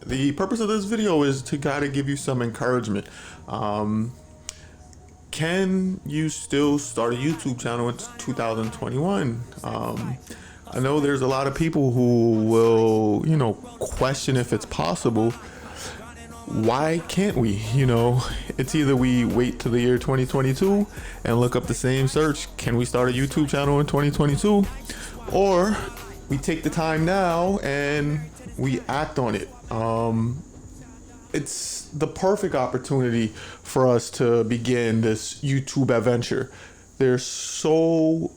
The purpose of this video is to kind of give you some encouragement. Can you still start a YouTube channel in 2021? I know there's a lot of people who will, question if it's possible. Why can't we? It's either we wait till the year 2022 and look up the same search, can we start a YouTube channel in 2022? Or we take the time now and we act on it. It's the perfect opportunity for us to begin this YouTube adventure. There's so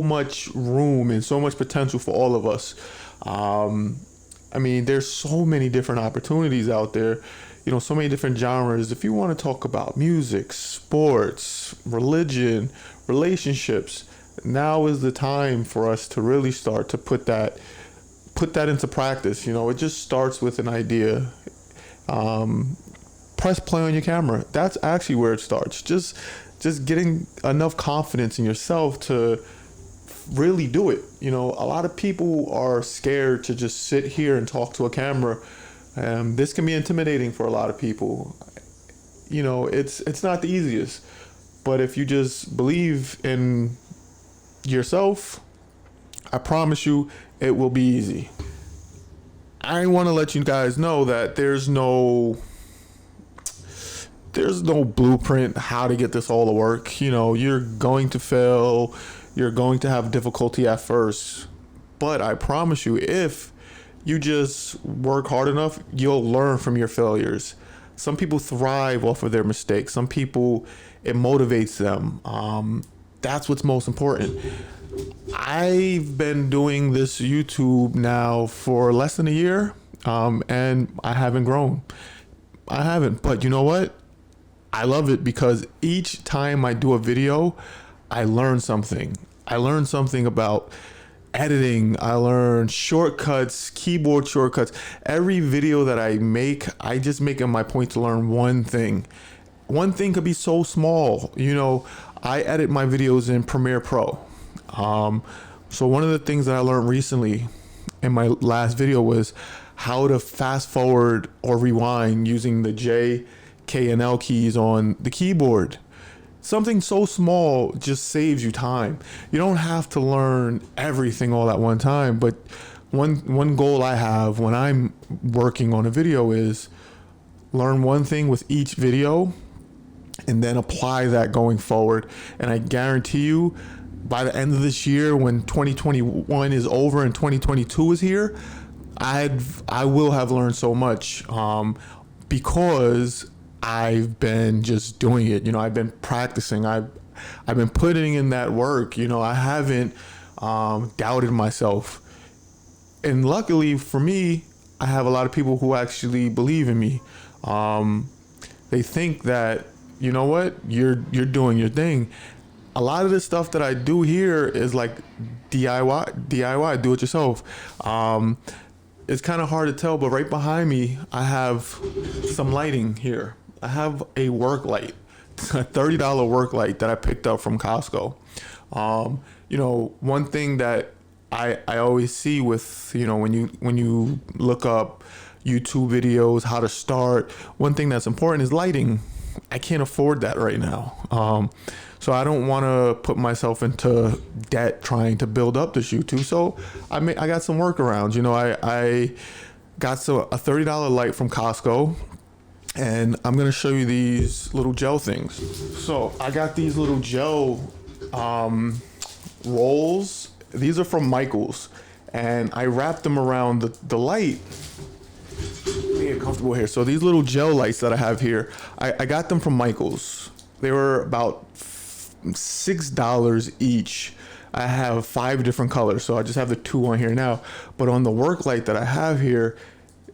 much room and so much potential for all of us. There's so many different opportunities out there, so many different genres. If you want to talk about music, sports, religion, relationships, now is the time for us to really start to put that into practice. It just starts with an idea. Press play on your camera. That's actually where it starts. Just getting enough confidence in yourself to really do it. A lot of people are scared to just sit here and talk to a camera. This can be intimidating for a lot of people. It's not the easiest, but if you just believe in yourself, I promise you it will be easy. I want to let you guys know that there's no blueprint how to get this all to work. You're going to fail. You're going to have difficulty at first. But I promise you, if you just work hard enough, you'll learn from your failures. Some people thrive off of their mistakes. Some people, it motivates them. That's what's most important. I've been doing this YouTube now for less than a year, and I haven't grown. I haven't, but you know what? I love it because each time I do a video, I learn something. I learn something about editing. I learn shortcuts, keyboard shortcuts. Every video that I make, I just make it my point to learn one thing. One thing could be so small. I edit my videos in Premiere Pro. So one of the things that I learned recently in my last video was how to fast forward or rewind using the J, K, and L keys on the keyboard. Something so small just saves you time. You don't have to learn everything all at one time, but one goal I have when I'm working on a video is learn one thing with each video and then apply that going forward. And I guarantee you, by the end of this year, when 2021 is over and 2022 is here, I will have learned so much because I've been just doing it. I've been practicing. I've been putting in that work. I haven't doubted myself. And luckily for me, I have a lot of people who actually believe in me. They think that, you know what, you're doing your thing. A lot of the stuff that I do here is like DIY, do it yourself. It's kind of hard to tell, but right behind me, I have some lighting here. I have a work light, a $30 work light that I picked up from Costco. One thing that I always see with, when you look up YouTube videos, how to start, one thing that's important is lighting. I can't afford that right now. So I don't want to put myself into debt trying to build up this YouTube. So I got some workarounds. I got a $30 light from Costco, and I'm going to show you these little gel things. So I got these little gel rolls. These are from Michael's, and I wrapped them around the light. Let me get comfortable here. So these little gel lights that I have here, I got them from Michael's. They were about $6 each. I have 5 different colors, so I just have the 2 on here now. But on the work light that I have here,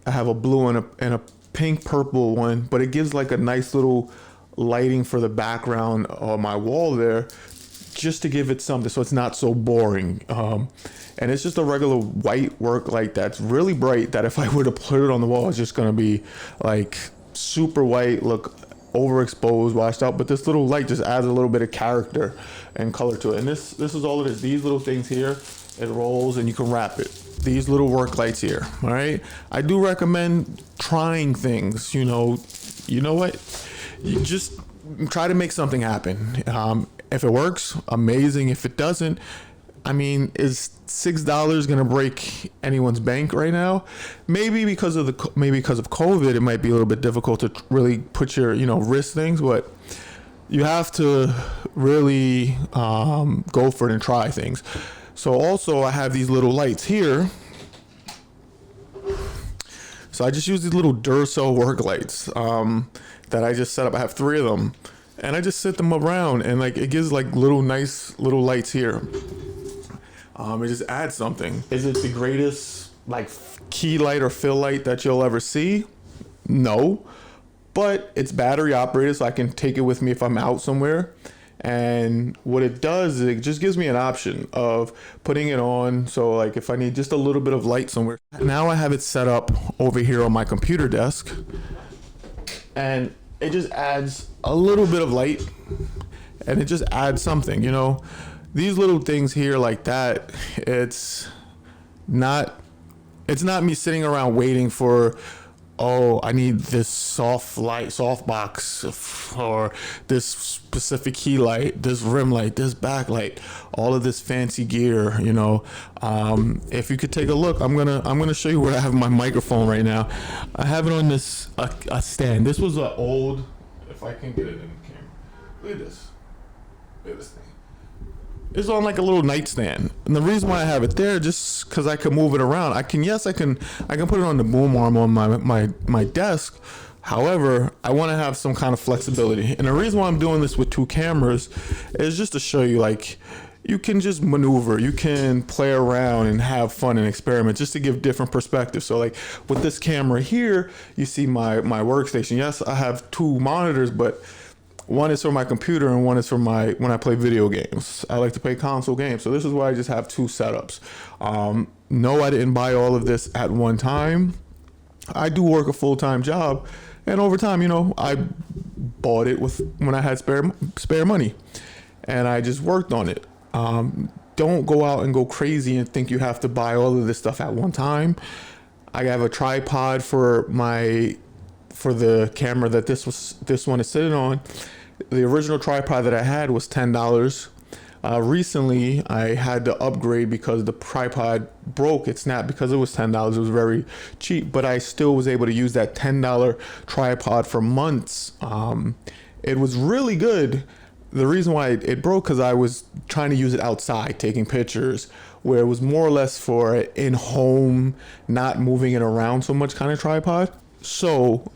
I have a blue and a pink purple one, but it gives like a nice little lighting for the background on my wall there, just to give it something so it's not so boring. And it's just a regular white work light that's really bright, that if I were to put it on the wall, it's just gonna be like super white, look overexposed, washed out. But this little light just adds a little bit of character and color to it. And this is all it is. These little things here, it rolls and you can wrap it. these little work lights here. All right, I do recommend trying things. You know what? You just try to make something happen. If it works, amazing. If it doesn't, I mean, is $6 gonna break anyone's bank right now? Maybe because of COVID, it might be a little bit difficult to really put your risk things, but you have to really go for it and try things. So also, I have these little lights here. So I just use these little Duracell work lights that I just set up. I have 3 of them, and I just set them around, and like it gives like nice little lights here. It just adds something. Is it the greatest like key light or fill light that you'll ever see? No, but it's battery operated, so I can take it with me if I'm out somewhere. And what it does is it just gives me an option of putting it on. So like if I need just a little bit of light somewhere. Now I have it set up over here on my computer desk, and it just adds a little bit of light, and it just adds something, These little things here like that, it's not me sitting around waiting for, oh, I need this soft box, or this specific key light, this rim light, this backlight, all of this fancy gear, If you could take a look, I'm gonna show you where I have my microphone right now. I have it on this a stand. This was an old, if I can get it in the camera. Look at this. Look at this thing. It's on like a little nightstand, and the reason why I have it there, just because I can move it around. I can put it on the boom arm on my desk. However, I want to have some kind of flexibility, and the reason why I'm doing this with 2 cameras is just to show you, like, you can just maneuver, you can play around and have fun and experiment, just to give different perspectives. So like with this camera here, you see my workstation. Yes, I have 2 monitors, but one is for my computer and one is for when I play video games. I like to play console games. So this is why I just have 2 setups. No, I didn't buy all of this at one time. I do work a full-time job, and over time, I bought it when I had spare money, and I just worked on it. Don't go out and go crazy and think you have to buy all of this stuff at one time. I have a tripod for the camera that this one is sitting on. The original tripod that I had was $10. Recently, I had to upgrade because the tripod broke. It snapped because it was $10. It was very cheap, but I still was able to use that $10 tripod for months. It was really good. The reason why it broke, because I was trying to use it outside, taking pictures, where it was more or less for in-home, not moving it around so much kind of tripod. So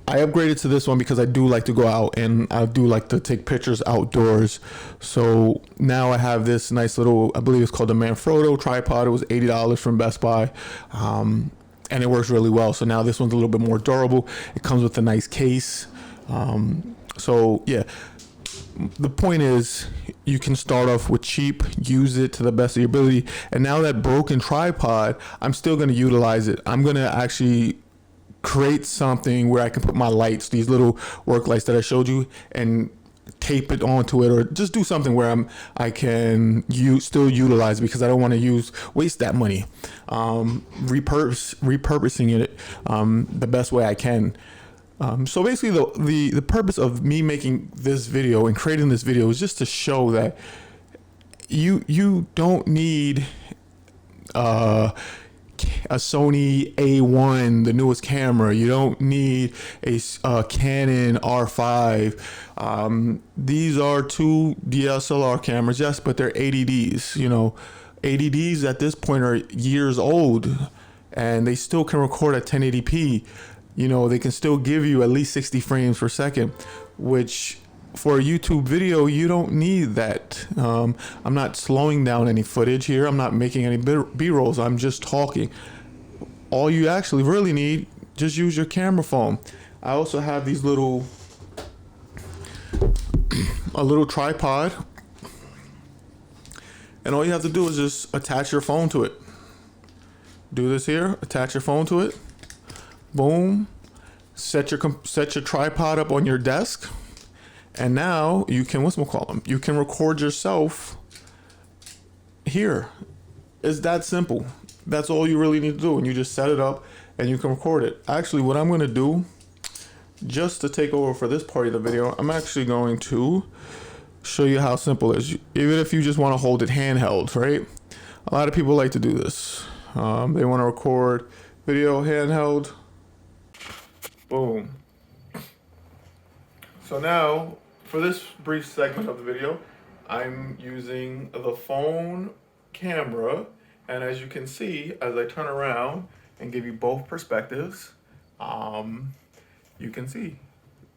I upgraded to this one because I do like to go out and I do like to take pictures outdoors. So now I have this nice little, I believe it's called the Manfrotto tripod. It was $80 from Best Buy. And it works really well. So now this one's a little bit more durable. It comes with a nice case. So yeah, the point is you can start off with cheap, use it to the best of your ability. And now that broken tripod, I'm still going to utilize it. I'm going to actually create something where I can put my lights, these little work lights that I showed you, and tape it onto it, or just do something where I can still utilize, because I don't want to waste that money. Repurposing it the best way I can. So basically the purpose of me making this video and creating this video is just to show that you don't need a Sony A1, the newest camera. You don't need a Canon R5. These are 2 DSLR cameras, yes, but they're 80Ds. ADDs at this point are years old, and they still can record at 1080p. They can still give you at least 60 frames per second, which for a YouTube video, you don't need that. I'm not slowing down any footage here. I'm not making any B-rolls. I'm just talking. All you actually really need, just use your camera phone. I also have these a little tripod. And all you have to do is just attach your phone to it. Do this here, attach your phone to it. Boom. Set your tripod up on your desk. And now you can, you can record yourself here. It's that simple. That's all you really need to do. And you just set it up and you can record it. Actually, what I'm going to do, just to take over for this part of the video, I'm actually going to show you how simple it is. Even if you just want to hold it handheld, right? A lot of people like to do this. They want to record video handheld. Boom. So now, for this brief segment of the video, I'm using the phone camera, and as you can see, as I turn around and give you both perspectives, you can see.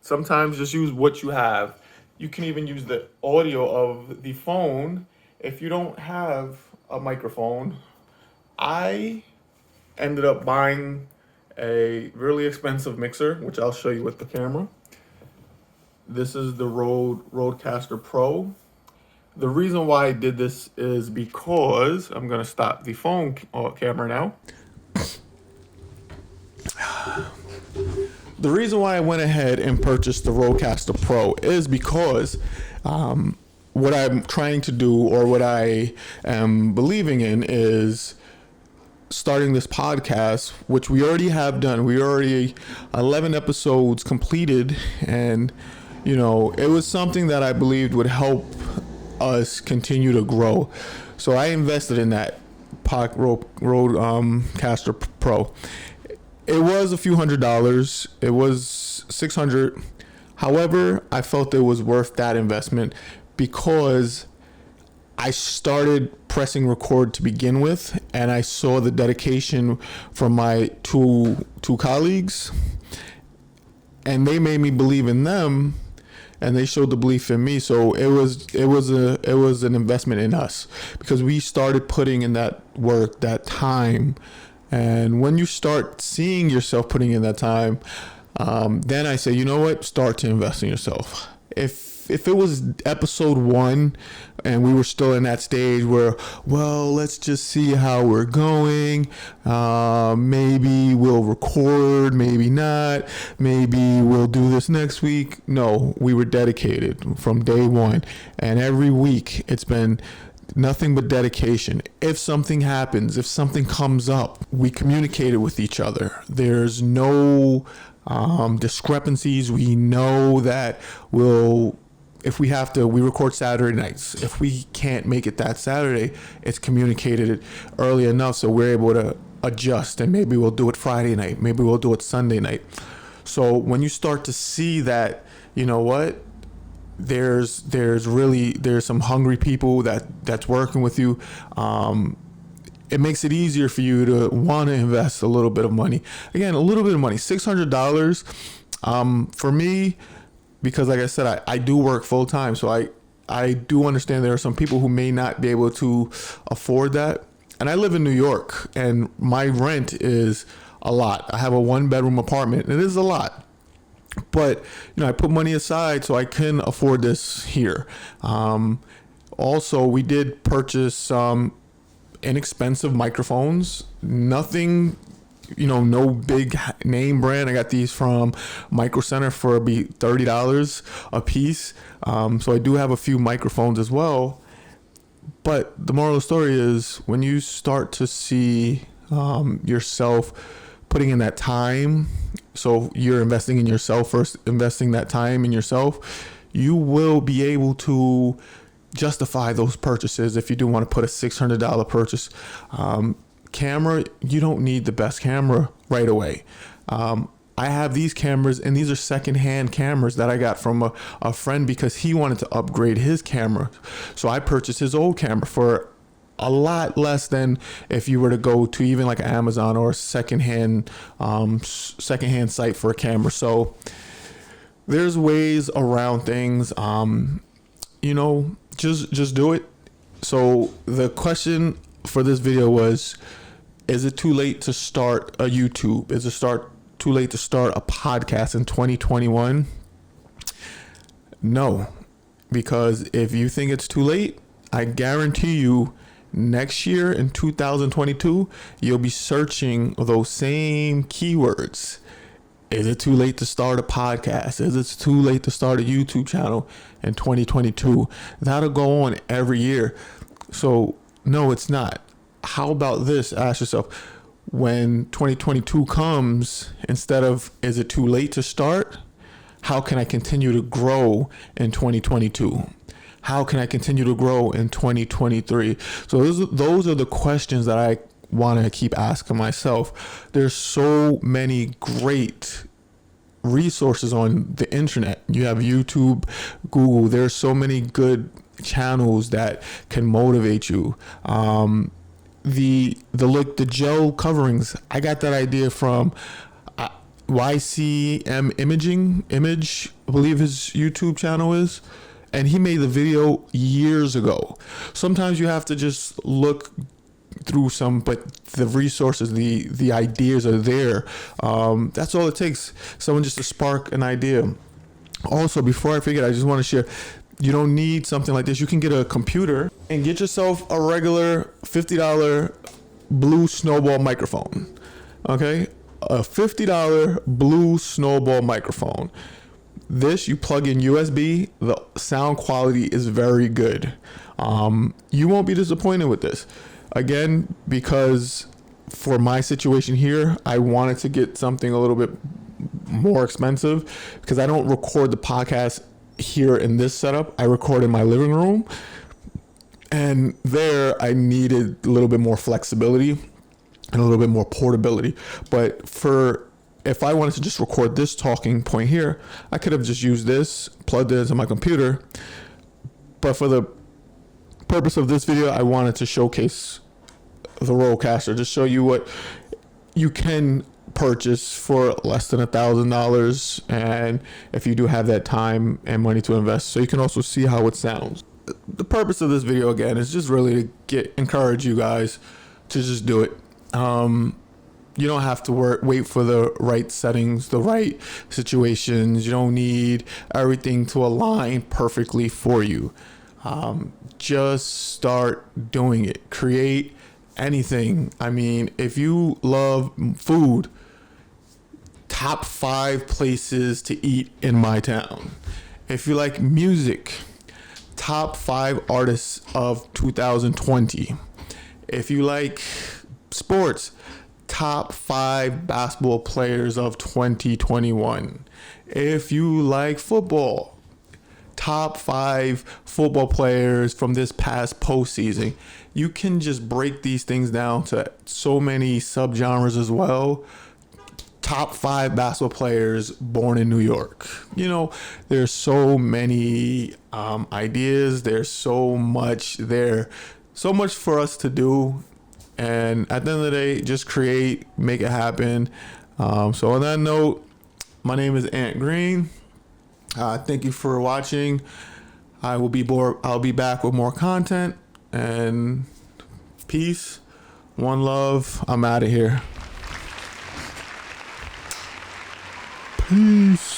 Sometimes just use what you have. You can even use the audio of the phone if you don't have a microphone. I ended up buying a really expensive mixer, which I'll show you with the camera. This is the Rodecaster Pro. The reason why I did this is because I'm gonna stop the phone camera now. The reason why I went ahead and purchased the Rodecaster Pro is because what I'm trying to do, or what I am believing in, is starting this podcast, which we already have done. We already 11 episodes completed, and it was something that I believed would help us continue to grow. So I invested in that Rodecaster Pro. It was a few $100s. It was $600. However, I felt it was worth that investment because I started pressing record to begin with, and I saw the dedication from my two colleagues, and they made me believe in them, and they showed the belief in me. So it was an investment in us, because we started putting in that work, that time. And when you start seeing yourself putting in that time, then I say, you know what? Start to invest in yourself. If it was episode 1 and we were still in that stage where, well, let's just see how we're going. Maybe we'll record, maybe not. Maybe we'll do this next week. No, we were dedicated from day 1. And every week it's been nothing but dedication. If something happens, if something comes up, we communicated with each other. There's no discrepancies. We know that if we have to, we record Saturday nights. If we can't make it that Saturday, it's communicated early enough so we're able to adjust, and maybe we'll do it Friday night, maybe we'll do it Sunday night. So when you start to see that, you know what, there's some hungry people that's working with you, it makes it easier for you to want to invest a little bit of money. Again, a little bit of money, $600 for me, because like I said, I do work full time. So I do understand there are some people who may not be able to afford that. And I live in New York, and my rent is a lot. I have a 1-bedroom apartment. It is a lot. But, I put money aside so I can afford this here. Also, we did purchase some inexpensive microphones. Nothing, no big name brand. I got these from Micro Center for $30 a piece. So I do have a few microphones as well. But the moral of the story is, when you start to see yourself putting in that time, so you're investing in yourself first, investing that time in yourself, you will be able to justify those purchases. If you do want to put a $600 purchase, camera, you don't need the best camera right away. I have these cameras, and these are secondhand cameras that I got from a friend because he wanted to upgrade his camera. So I purchased his old camera for a lot less than if you were to go to even like Amazon or a secondhand site for a camera. So there's ways around things. Just do it. So the question for this video was, is it too late to start a YouTube? Is it too late to start a podcast in 2021? No, because if you think it's too late, I guarantee you next year in 2022, you'll be searching those same keywords. Is it too late to start a podcast? Is it too late to start a YouTube channel in 2022? That'll go on every year. So no, it's not. how about this? Ask yourself, when 2022 comes, instead of is it too late to start, how can I continue to grow in 2022? How can I continue to grow in 2023? So those are the questions that I want to keep asking myself. There's so many great resources on the internet. You have YouTube, Google. There's so many good channels that can motivate you. The gel coverings, I got that idea from YCM Image, I believe his YouTube channel is, and he made the video years ago. Sometimes you have to just look through some, but the resources, the ideas are there. That's all it takes. Someone just to spark an idea. Also, before I forget, I just want to share, you don't need something like this. You can get a computer and get yourself a regular $50 blue snowball microphone. Okay? A $50 blue snowball microphone. This, you plug in USB. The sound quality is very good. You won't be disappointed with this. Again, because for my situation here, I wanted to get something a little bit more expensive because I don't record the podcast here in this setup. I record in my living room, and there I needed a little bit more flexibility and a little bit more portability. But if I wanted to just record this talking point here, I could have just used this, plugged it into my computer. But for the purpose of this video, I wanted to showcase the Rodecaster, just show you what you can purchase for less than $1,000, and if you do have that time and money to invest, so you can also see how it sounds. The purpose of this video, again, is just really to encourage you guys to just do it. You don't have to wait for the right settings, the right situations. You don't need everything to align perfectly for you. Just start doing it. Create anything. I mean, if you love food, top 5 places to eat in my town. If you like music, top 5 artists of 2020. If you like sports, top 5 basketball players of 2021. If you like football, top 5 football players from this past postseason. You can just break these things down to so many subgenres as well. Top 5 basketball players born in New York. You know, there's so many ideas. There's so much there. So much for us to do. And at the end of the day, just create, make it happen. So on that note, my name is Ant Green. Thank you for watching. I'll be back with more content, and peace, one love. I'm out of here. Peace.